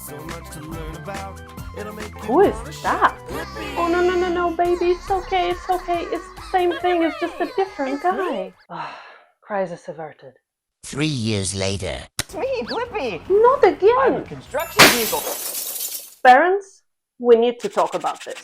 So much to learn about. It'll make Who is that? Oh, no, baby, it's okay. It's the same thing, it's just a different guy. Crisis averted. 3 years later. It's me, Blippi! Not I'm a again! construction vehicle! Parents, we need to talk about this.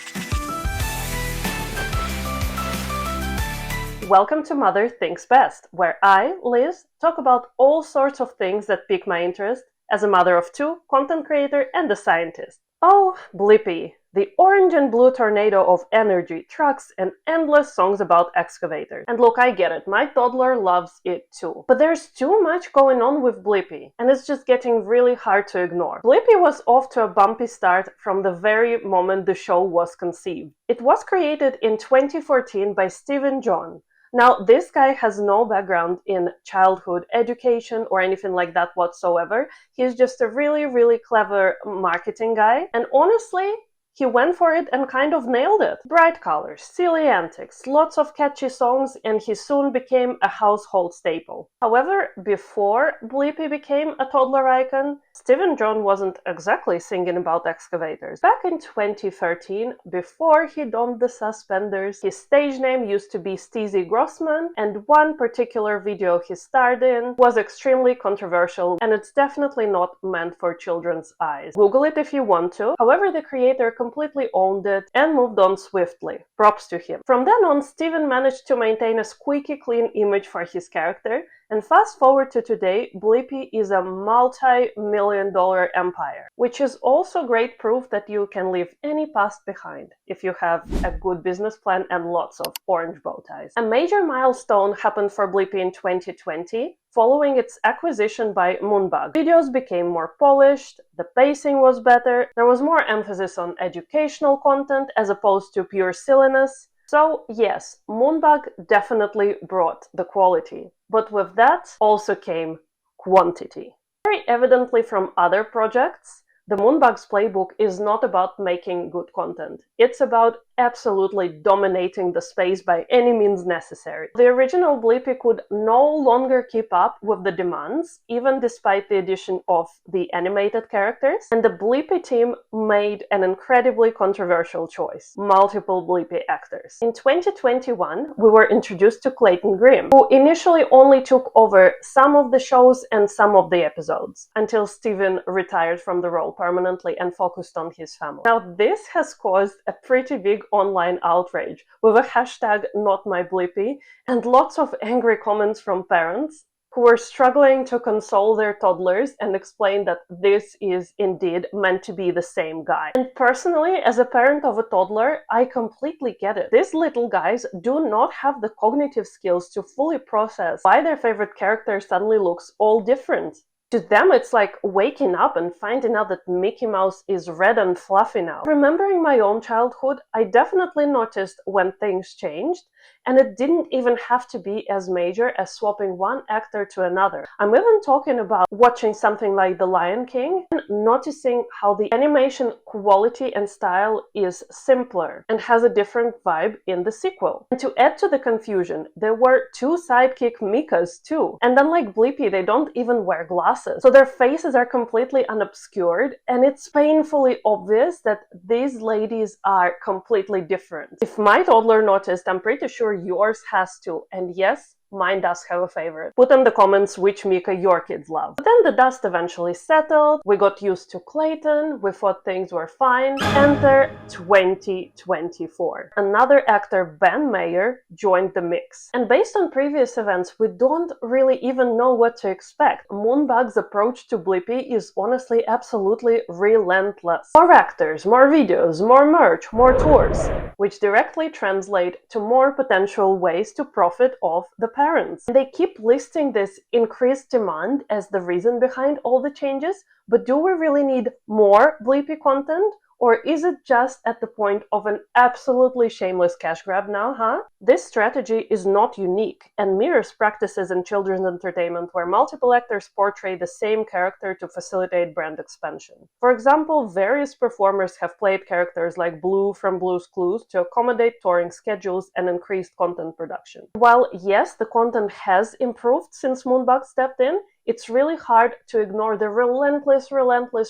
Welcome to Mother Thinks Best, where I, Liz, talk about all sorts of things that pique my interest as a mother of two, content creator, and a scientist. Oh, Blippi, the orange and blue tornado of energy, trucks, and endless songs about excavators. And look, I get it, my toddler loves it too. But there's too much going on with Blippi, and it's just getting really hard to ignore. Blippi was off to a bumpy start from the very moment the show was conceived. It was created in 2014 by Stephen John. Now, this guy has no background in childhood education or anything like that whatsoever. He's just a really, really clever marketing guy. And honestly, he went for it and kind of nailed it. Bright colors, silly antics, lots of catchy songs, and he soon became a household staple. However, before Blippi became a toddler icon, Stephen John wasn't exactly singing about excavators. Back in 2013, before he donned the suspenders, his stage name used to be Steezy Grossman, and one particular video he starred in was extremely controversial, and it's definitely not meant for children's eyes. Google it if you want to. However, the creator completely owned it and moved on swiftly. Props to him. From then on, Steven managed to maintain a squeaky clean image for his character, and fast forward to today, Blippi is a multi-million-dollar empire, which is also great proof that you can leave any past behind if you have a good business plan and lots of orange bow ties. A major milestone happened for Blippi in 2020, following its acquisition by Moonbug. Videos became more polished, the pacing was better, there was more emphasis on educational content as opposed to pure silliness. So yes, Moonbug definitely brought the quality, but with that also came quantity. Very evidently from other projects, the Moonbug's playbook is not about making good content. It's about absolutely dominating the space by any means necessary. The original Blippi could no longer keep up with the demands, even despite the addition of the animated characters, and the Blippi team made an incredibly controversial choice: multiple Blippi actors. In 2021, we were introduced to Clayton Grimm, who initially only took over some of the shows and some of the episodes, until Steven retired from the role permanently and focused on his family. Now, this has caused a pretty big online outrage with a hashtag #NotMyBlippi and lots of angry comments from parents who were struggling to console their toddlers and explain that this is indeed meant to be the same guy. And personally, as a parent of a toddler, I completely get it. These little guys do not have the cognitive skills to fully process why their favorite character suddenly looks all different. To them, it's like waking up and finding out that Mickey Mouse is red and fluffy now. Remembering my own childhood, I definitely noticed when things changed, and it didn't even have to be as major as swapping one actor to another. I'm even talking about watching something like The Lion King and noticing how the animation quality and style is simpler and has a different vibe in the sequel. And to add to the confusion, there were two sidekick Mikas too. And unlike Blippi, they don't even wear glasses. So their faces are completely unobscured, and it's painfully obvious that these ladies are completely different. If my toddler noticed, I'm pretty sure yours has too. And yes, mine does have a favorite. Put in the comments which Mika your kids love. But then the dust eventually settled, we got used to Clayton, we thought things were fine. Enter 2024. Another actor, Ben Mayer, joined the mix. And based on previous events, we don't really even know what to expect. Moonbug's approach to Blippi is honestly absolutely relentless. More actors, more videos, more merch, more tours, which directly translate to more potential ways to profit off the parents. They keep listing this increased demand as the reason behind all the changes, but do we really need more Blippi content? Or is it just at the point of an absolutely shameless cash grab now, huh? This strategy is not unique and mirrors practices in children's entertainment where multiple actors portray the same character to facilitate brand expansion. For example, various performers have played characters like Blue from Blue's Clues to accommodate touring schedules and increased content production. While yes, the content has improved since Moonbug stepped in, it's really hard to ignore the relentless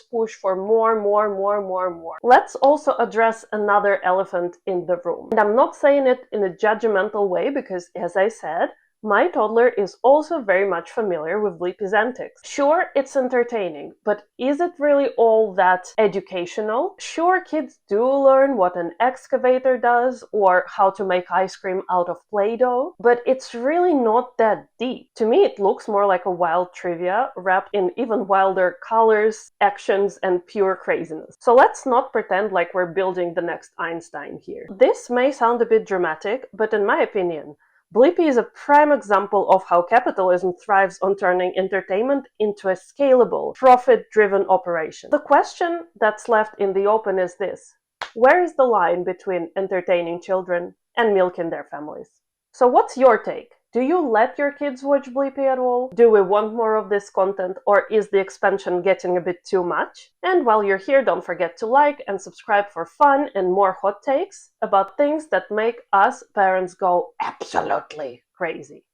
push for more. Let's also address another elephant in the room. And I'm not saying it in a judgmental way because, as I said, my toddler is also very much familiar with Blippi's antics. Sure, it's entertaining, but is it really all that educational? Sure, kids do learn what an excavator does or how to make ice cream out of Play-Doh, but it's really not that deep. To me, it looks more like a wild trivia wrapped in even wilder colors, actions, and pure craziness. So let's not pretend like we're building the next Einstein here. This may sound a bit dramatic, but in my opinion, Blippi is a prime example of how capitalism thrives on turning entertainment into a scalable, profit-driven operation. The question that's left in the open is this: where is the line between entertaining children and milking their families? So what's your take? Do you let your kids watch Blippi at all? Do we want more of this content, or is the expansion getting a bit too much? And while you're here, don't forget to like and subscribe for fun and more hot takes about things that make us parents go absolutely crazy.